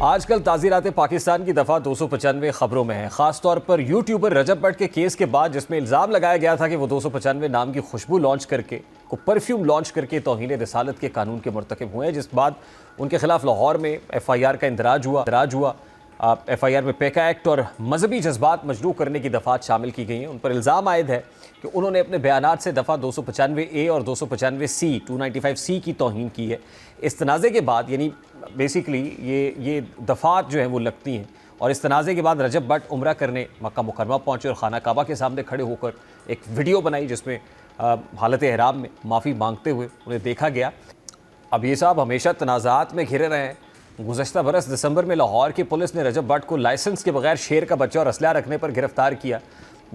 आजकल ताज़ीरात पाकिस्तान की दफ़ा 295 खबरों में है, ख़ासतौर पर यूट्यूबर रजब भट्ट के केस के बाद, जिसमें इल्ज़ाम लगाया गया था कि वो 295 नाम की खुशबू लॉन्च करके परफ्यूम लॉन्च करके तौहीन रिसालत के कानून के मरतकब हुए हैं, जिस बाद उनके खिलाफ लाहौर में FIR का इंदराज हुआ। FIR में पेका एक्ट और मजहबी जज्बात मजरू करने की दफ़ात शामिल की गई हैं। उन पर इल्ज़ाम आयद है कि उन्होंने अपने बयानात से दफ़ा 295A और 295C 295C की तौहीन की है। इस तनाज़े के बाद, यानी बेसिकली ये दफ़ात जो हैं वो लगती हैं, और इस तनाज़े के बाद रजब भट्ट उम्रा करने मक्का मुकर्रमा पहुँचे और खाना काबा के सामने खड़े होकर एक वीडियो बनाई, जिसमें हालत एहराम में माफ़ी मांगते हुए उन्हें देखा गया। अब ये साहब हमेशा तनाज़ात में घिरे रहे हैं। गुज़श्ता बरस दिसंबर में लाहौर की पुलिस ने रजब भट्ट को लाइसेंस के बगैर शेर का बच्चा और असलहा रखने पर गिरफ्तार किया।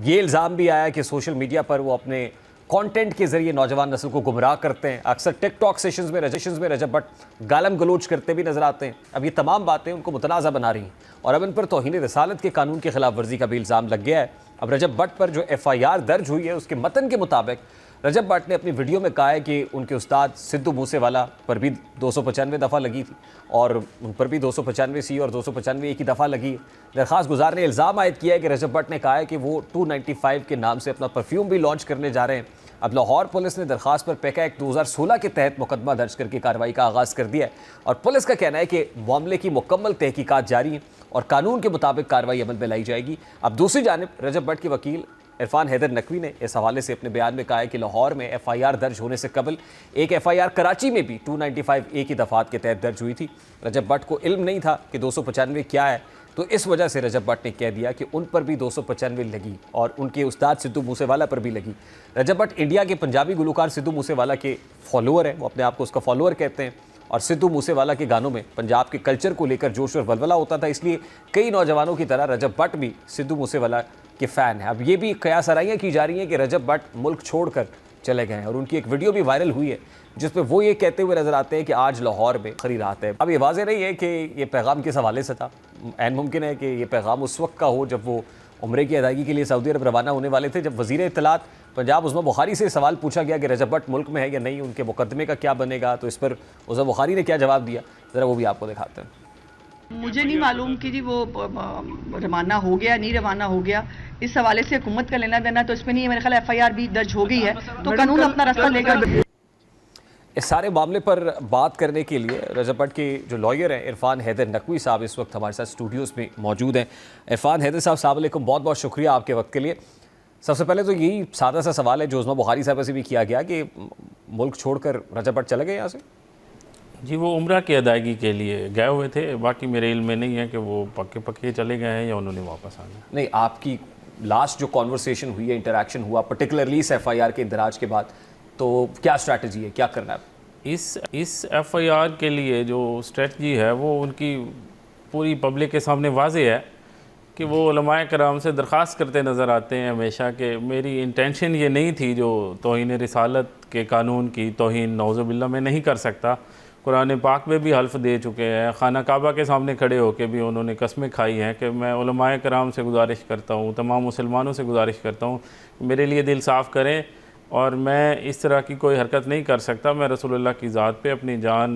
ये इल्ज़ाम भी आया कि सोशल मीडिया पर वो अपने कंटेंट के ज़रिए नौजवान नस्ल को गुमराह करते हैं। अक्सर टिकटॉक सेशंस में रजब भट्ट गालम गलोच करते भी नजर आते हैं। अब ये तमाम बातें उनको मुतनाज़ा बना रही हैं और अब इन पर तौहीन रिसालत के कानून की खिलाफ वर्जी का भी इल्ज़ाम लग गया है। अब रजब भट्ट पर जो FIR दर्ज हुई है, उसके मतन के मुताबिक रजब भट्ट ने अपनी वीडियो में कहा है कि उनके उस्ताद सिद्धू मूसेवाला पर भी 295 दफ़ा लगी थी और उन पर भी 295C और 295A की दफ़ा लगी। दरख्वास्त गुजार ने इल्ज़ाम आयद किया है कि रजब भट्ट ने कहा है कि वो 295 के नाम से अपना परफ्यूम भी लॉन्च करने जा रहे हैं। अब लाहौर पुलिस ने दरख्वास्त पर पेका एक्ट 2016 के तहत मुकदमा दर्ज करके कार्रवाई का आगाज़ कर दिया है और पुलिस का कहना है कि मामले की मुकम्मल तहकीकात जारी है और कानून के मुताबिक कार्रवाई अमल में लाई जाएगी। अब दूसरी जानिब रजब भट्ट के वकील इरफान हैदर नकवी ने इस हवाले से अपने बयान में कहा है कि लाहौर में FIR दर्ज होने से कबल एक FIR कराची में भी 295A की दफ़ात के तहत दर्ज हुई थी। रजब भट्ट को इल्म नहीं था कि 295 क्या है, तो इस वजह से रजब भट्ट ने कह दिया कि उन पर भी 295 लगी और उनके उस्ताद सिद्धू मूसेवाला पर भी लगी। रजब भट्ट इंडिया के पंजाबी गुलकार सिद्धू मूसेवाला के फॉलोअर हैं, वो अपने आप को उसका फॉलोअर कहते हैं और सिद्धू मूसेवाला के गानों में पंजाब के कल्चर को लेकर जोश और वलवला होता था, इसलिए कई नौजवानों की तरह रजब भट्ट भी सिद्धू मूसेवाला के फ़ैन है। अब ये भी कयासराइयाँ की जा रही हैं कि रजब भट्ट मुल्क छोड़कर चले गए हैं और उनकी एक वीडियो भी वायरल हुई है जिसमें वो ये कहते हुए नजर आते हैं कि आज लाहौर में खरी रात है। अब ये वाज़ेह नहीं है कि ये पैगाम किस हवाले से था। ऐन मुमकिन है कि ये पैगाम उस वक्त का हो जब वो उम्रे की अदायगी के लिए सऊदी अरब रवाना होने वाले थे, जब वज़ीर इत्तलात पंजाब उज़्मा बुखारी से सवाल पूछा गया कि रजब भट्ट मुल्क में है या नहीं, उनके मुकदमे का क्या बनेगा। तो इस पर उज़्मा बुखारी ने क्या जवाब दिया, ज़रा वो भी आपको दिखाते हैं। मुझे नहीं मालूम कि जी वो रवाना हो गया नहीं रवाना हो गया, इस हवाले से हुकूमत का लेना देना तो इसमें नहीं है। मेरे ख्याल FIR भी दर्ज हो गई है तो कानून अपना रास्ता लेगा। इस सारे मामले पर बात करने के लिए रजब भट्ट के जो लॉयर हैं इरफान हैदर नकवी साहब इस वक्त हमारे साथ स्टूडियोज़ में मौजूद हैं। इरफान हैदर साहब, अस्सलाम वालेकुम, बहुत बहुत शुक्रिया आपके वक्त के लिए। सबसे पहले तो यही सादा सा सवाल है जो उज़्मा बुखारी साहब से भी किया गया कि मुल्क छोड़कर रजब भट्ट चले गए यहाँ से। जी, वो उम्रा की अदायगी के लिए गए हुए थे, बाकी मेरे इल्म में नहीं है कि वो पक्के चले गए हैं या उन्होंने वापस आना। नहीं, आपकी लास्ट जो कॉन्वर्सेशन हुई है, इंटरेक्शन हुआ पर्टिकुलरली इस FIR के इंदराज के बाद, तो क्या स्ट्रैटेजी है, क्या करना है? इस FIR के लिए जो स्ट्रेटजी है वो उनकी पूरी पब्लिक के सामने वाज़ेह है कि वो उलमाए कराम से दरख्वास्त करते नज़र आते हैं हमेशा कि मेरी इंटेंशन ये नहीं थी जो तौहीन रिसालत के कानून की तौहीन नौज़ुबिल्लाह में नहीं कर सकता। कुरान पाक में भी हल्फ दे चुके हैं, खाना काबा के सामने खड़े होकर भी उन्होंने कस्में खाई हैं कि मैं उलमाए कराम से गुजारिश करता हूँ, तमाम मुसलमानों से गुजारिश करता हूँ मेरे लिए दिल साफ़ करें और मैं इस तरह की कोई हरकत नहीं कर सकता। मैं रसूलुल्लाह की ज़ात पे अपनी जान,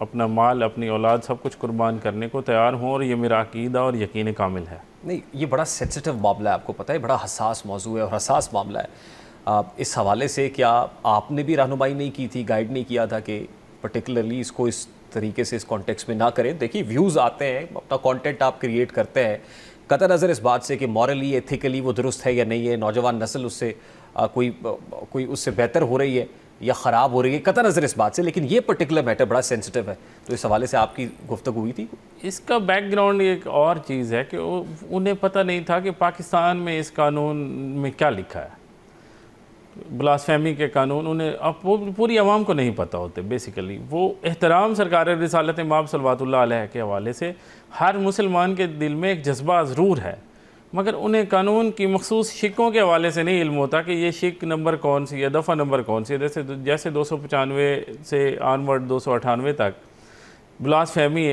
अपना माल, अपनी औलाद सब कुछ कुर्बान करने को तैयार हूँ और ये मेरा अकीदा और यकीन कामिल है। नहीं, ये बड़ा सेंसिटिव मामला है, आपको पता है, बड़ा हसास मौजू है और हसास मामला है। इस हवाले से क्या आपने भी रहनुमाई नहीं की थी, गाइड नहीं किया था कि पर्टिकुलरली इसको इस तरीके से इस कॉन्टेक्स्ट में ना करें? देखिए, व्यूज़ आते हैं, अपना कंटेंट आप क्रिएट करते हैं कतई नज़र इस बात से कि मॉरली एथिकली वो दुरुस्त है या नहीं है, नौजवान नस्ल उससे कोई उससे बेहतर हो रही है या ख़राब हो रही है, कतई नज़र इस बात से। लेकिन ये पर्टिकुलर मैटर बड़ा सेंसिटिव है, तो इस हवाले से आपकी गुफ्तगू हुई थी? इसका बैकग्राउंड एक और चीज़ है कि उन्हें पता नहीं था कि पाकिस्तान में इस कानून में क्या लिखा है, ब्लास्फेमी के कानून उन्हें अब वो पूरी आवाम को नहीं पता होते। बेसिकली वो एहतराम सरकार रिसालत माब सल्लल्लाहु अलैहि के हवाले से हर मुसलमान के दिल में एक जज्बा ज़रूर है, मगर उन्हें कानून की मखसूस शिकों के हवाले से नहीं इल्म होता कि ये शिक नंबर कौन सी है, दफ़ा नंबर कौन सी है। जैसे 295 से ऑनवर्ड 298 तक ब्लास्फेमी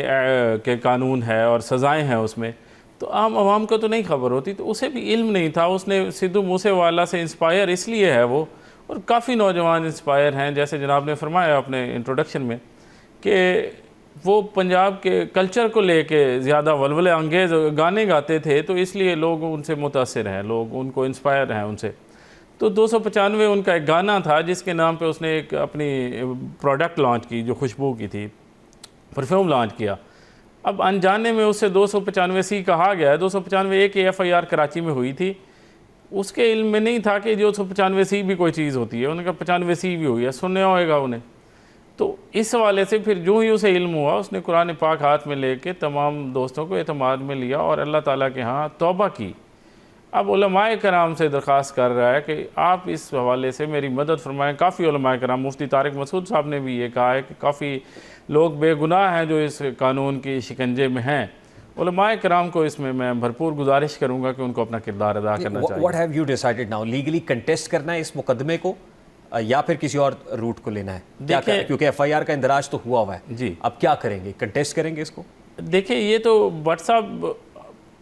के कानून है और सज़ाएँ हैं उसमें, तो आम आवाम को तो नहीं खबर होती, तो उसे भी इल्म नहीं था। उसने सिद्धू मूसेवाला से इंस्पायर इसलिए है वो, और काफ़ी नौजवान इंस्पायर हैं, जैसे जनाब ने फरमाया अपने इंट्रोडक्शन में कि वो पंजाब के कल्चर को लेके ज़्यादा वलवले अंगेज़ गाने गाते थे, तो इसलिए लोग उनसे मुतासिर हैं, लोग उनको इंस्पायर हैं उनसे। तो 295 उनका एक गाना था जिसके नाम पे उसने एक अपनी प्रोडक्ट लॉन्च की, जो खुशबू की थी, परफ्यूम लॉन्च किया। अब अनजाने में उससे 295C कहा गया है। 295A की FIR कराची में हुई थी, उसके इल्म में नहीं था कि 295C भी कोई चीज़ होती है। उन्होंने कहा 95C भी हुई है, सुनने होएगा उन्हें। तो इस हवाले से फिर जो ही उसे इल्म हुआ, उसने कुरान पाक हाथ में लेके तमाम दोस्तों को एतमाद में लिया और अल्लाह ताला के यहाँ तौबा की। अब उलमाए कराम से दरख्वास्त कर रहा है कि आप इस हवाले से मेरी मदद फरमाएँ। काफ़ी उलमाए कराम, मुफ्ती तारिक मसूद साहब ने भी ये कहा है कि काफ़ी लोग बेगुनाह हैं जो इस कानून की शिकंजे में हैं। उलमाए कराम को इसमें मैं भरपूर गुजारिश करूँगा कि उनको अपना किरदार अदा करना चाहिए। What have you decided now, legally contest करना है इस मुकदमे को या फिर किसी और रूट को लेना है? देखिए, क्योंकि FIR का इंदराज तो हुआ है जी, अब क्या करेंगे, कंटेस्ट करेंगे इसको? देखिए, ये तो भट्ट साहब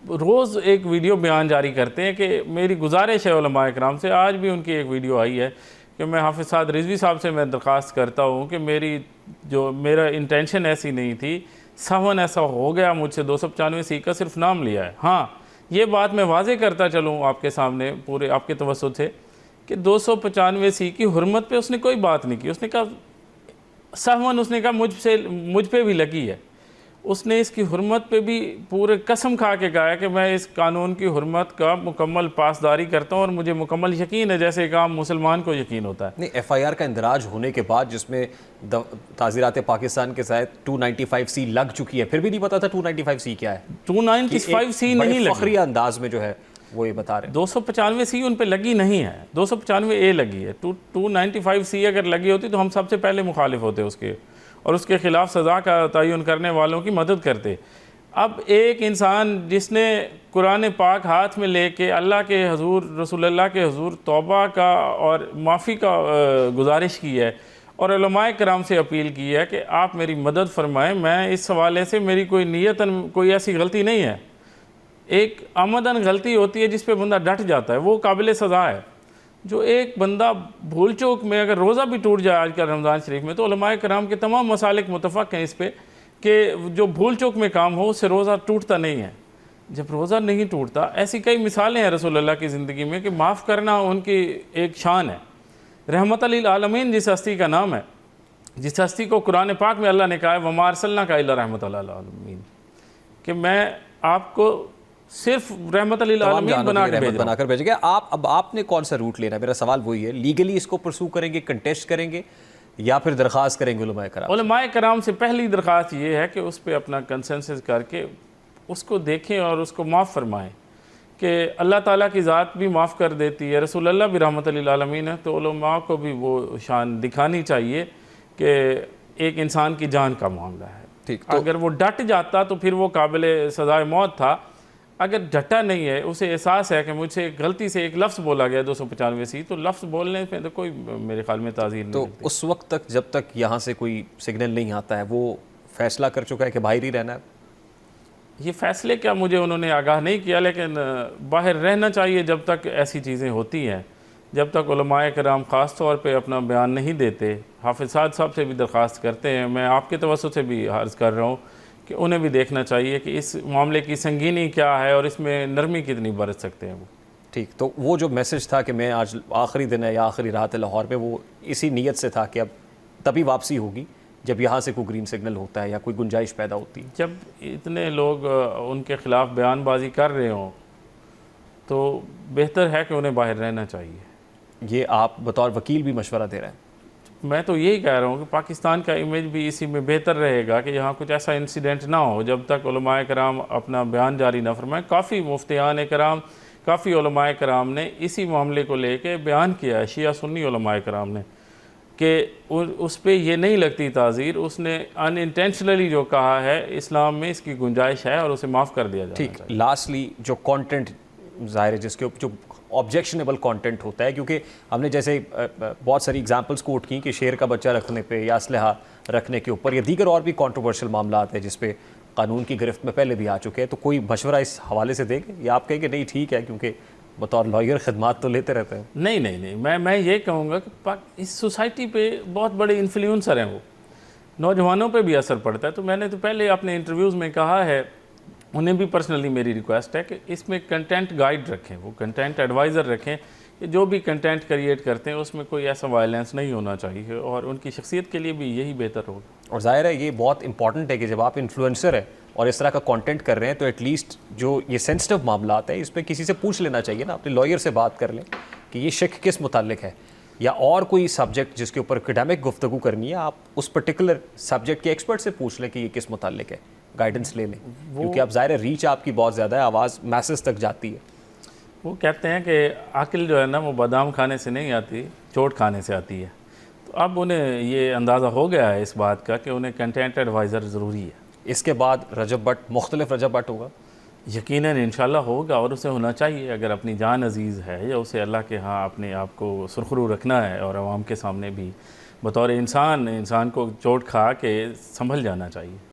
रोज़ एक वीडियो बयान जारी करते हैं कि मेरी गुजारिश है उलमाए कराम से। आज भी उनकी एक वीडियो आई है कि मैं हाफिज़ साद रिजवी साहब से मैं दरख्वास्त करता हूँ कि मेरा इंटेंशन ऐसी नहीं थी, सावन ऐसा हो गया मुझसे, 295C का सिर्फ नाम लिया है। हाँ, ये बात मैं वाज़े करता चलूँ आपके सामने पूरे आपके तवज्जुह से कि 295C की हुर्मत पे उसने कोई बात नहीं की। उसने कहा सावन, उसने कहा मुझ पे भी लगी है। उसने इसकी हुर्मत पे भी पूरे कसम खा के कहा है कि मैं इस कानून की हुर्मत का मुकम्मल पासदारी करता हूँ और मुझे मुकम्मल यकीन है, जैसे एक आम मुसलमान को यकीन होता है। नहीं, FIR का इंदराज होने के बाद जिसमें ताज़ीरात पाकिस्तान के साथ 295C लग चुकी है, फिर भी नहीं पता था 295C क्या है। 295C नहीं लगी, फखरी अंदाज में जो है वो ये बता रहे हैं। 295C उन पे लगी नहीं है, 295A लगी है। 295C अगर लगी होती तो हम सबसे पहले मुखालिफ होते उसके और उसके ख़िलाफ़ सज़ा का तयन करने वालों की मदद करते। अब एक इंसान जिसने कुरान पाक हाथ में लेके अल्लाह के हजूर, रसूलुल्लाह के हजूर तौबा का और माफ़ी का गुजारिश की है और उलमाए कराम से अपील की है कि आप मेरी मदद फरमाएं, मैं इस हवाले से मेरी कोई नीयतन कोई ऐसी गलती नहीं है। एक आमदन गलती होती है जिस पे बंदा डट जाता है, वो काबिल सज़ा है। जो एक बंदा भूल चूक में अगर रोज़ा भी टूट जाए आजकल रमज़ान शरीफ में, तो उलमाए कराम के तमाम मसालिक मुतफ़क़ हैं इस पे कि जो भूल चूक में काम हो उससे रोज़ा टूटता नहीं है। जब रोज़ा नहीं टूटता, ऐसी कई मिसालें हैं रसूलुल्लाह की ज़िंदगी में कि माफ़ करना उनकी एक शान है। रहमत लिल आलमीन जिस हस्ती का नाम है, जिस हस्ती को कुरान पाक में अल्लाह ने कहा है वमा अरसलनाका इल्ला रहमत लिल आलमीन, कि मैं आपको सिर्फ रहमत लिल आलमीन बनाकर भेजेंगे। अब आपने कौन सा रूट लेना है? मेरा सवाल वही है, लीगली इसको परसू करेंगे, कंटेस्ट करेंगे या फिर दरख्वास्त करेंगे उलमाए कराम? उलमाए कराम से पहली दरख्वास्त ये है कि उस पर अपना कंसेंसस करके उसको देखें और उसको माफ़ फरमाएं कि अल्लाह ताला की ज़ात भी माफ़ कर देती है, रसूलुल्लाह भी रहमत लिल आलमीन है, तो उलमा को भी वो शान दिखानी चाहिए कि एक इंसान की जान का मामला है। ठीक, तो अगर वो डट जाता तो फिर वो काबिल सज़ाए मौत था। अगर डटा नहीं है, उसे एहसास है कि मुझसे गलती से एक लफ्ज़ बोला गया 295C, तो लफ्ज़ बोलने पे तो कोई मेरे ख्याल में ताज़ीर नहीं। तो उस वक्त तक जब तक यहाँ से कोई सिग्नल नहीं आता है, वो फैसला कर चुका है कि बाहर ही रहना है? ये फ़ैसले क्या मुझे उन्होंने आगाह नहीं किया, लेकिन बाहर रहना चाहिए जब तक ऐसी चीज़ें होती हैं, जब तक उलमाए कराम ख़ास तौर पे अपना बयान नहीं देते। हाफिज़ साद साहब से भी दरख्वास्त करते हैं, मैं आपके तवज्जुह से भी अर्ज़ कर रहा हूँ कि उन्हें भी देखना चाहिए कि इस मामले की संगीनी क्या है और इसमें नरमी कितनी बरत सकते हैं वो। ठीक, तो वो जो मैसेज था कि मैं आज आखिरी दिन है या आखिरी रात है लाहौर में, वो इसी नीयत से था कि अब तभी वापसी होगी जब यहाँ से कोई ग्रीन सिग्नल होता है या कोई गुंजाइश पैदा होती है। जब इतने लोग उनके ख़िलाफ़ बयानबाजी कर रहे हों तो बेहतर है कि उन्हें बाहर रहना चाहिए। ये आप बतौर वकील भी मशवरा दे रहे हैं? मैं तो यही कह रहा हूँ कि पाकिस्तान का इमेज भी इसी में बेहतर रहेगा कि यहाँ कुछ ऐसा इंसिडेंट ना हो जब तक उलमाए कराम अपना बयान जारी ना फरमाएं। काफ़ी मुफ्तियान कराम, काफ़ी उलमाए कराम ने इसी मामले को लेके बयान किया है, शिया सुन्नी उलमाए कराम ने, कि उस पर यह नहीं लगती ताज़ीर। उसने अनइंटेंशनली जो कहा है इस्लाम में इसकी गुंजाइश है और उसे माफ़ कर दिया जाए। ठीक, लास्टली जो कंटेंट ज़ाहिर है जिसके जो ऑब्जेक्शनेबल कंटेंट होता है, क्योंकि हमने जैसे बहुत सारी एग्जांपल्स कोट की कि शेर का बच्चा रखने पे या असलहा रखने के ऊपर या दीगर और भी कंट्रोवर्शियल मामला हैं जिस पे कानून की गिरफ्त में पहले भी आ चुके हैं, तो कोई मशवरा इस हवाले से देंगे या आप कहेंगे नहीं ठीक है क्योंकि बतौर लॉयर खिदमात तो लेते रहते हैं? नहीं, मैं ये कहूँगा कि इस सोसाइटी पे बहुत बड़े इन्फ्लुएंसर हैं वो। नौजवानों पे भी असर पड़ता है। तो मैंने तो पहले अपने इंटरव्यूज़ में कहा है, उन्हें भी पर्सनली मेरी रिक्वेस्ट है कि इसमें कंटेंट गाइड रखें, वो कंटेंट एडवाइज़र रखें कि जो भी कंटेंट क्रिएट करते हैं उसमें कोई ऐसा वायलेंस नहीं होना चाहिए, और उनकी शख्सियत के लिए भी यही बेहतर होगा। और जाहिर है ये बहुत इंपॉर्टेंट है कि जब आप इन्फ्लुएंसर हैं और इस तरह का कंटेंट कर रहे हैं तो एटलीस्ट जो ये सेंसिटिव मामला है इस पर किसी से पूछ लेना चाहिए ना, अपने लॉयर से बात कर लें कि ये शक किस मुतालिक है, या और कोई सब्जेक्ट जिसके ऊपर एकेडमिक गुफ्तगू करनी है आप उस पर्टिकुलर सब्जेक्ट के एक्सपर्ट से पूछ लें कि ये किस मुतालिक है, गाइडेंस ले लें, क्योंकि आप जाहिर है रीच आपकी बहुत ज़्यादा है, आवाज़ मैसेज तक जाती है। वो कहते हैं कि अक्ल जो है ना वो बादाम खाने से नहीं आती, चोट खाने से आती है। तो अब उन्हें ये अंदाज़ा हो गया है इस बात का कि उन्हें कंटेंट एडवाइज़र ज़रूरी है। इसके बाद रजब भट्ट, मुख्तलिफ रजब भट्ट होगा? यकीनन इंशाल्लाह होगा, और उसे होना चाहिए। अगर अपनी जान अजीज़ है या उसे अल्लाह के यहाँ अपने आप को सुरखरू रखना है और आवाम के सामने भी बतौर इंसान को चोट खा के संभल जाना चाहिए।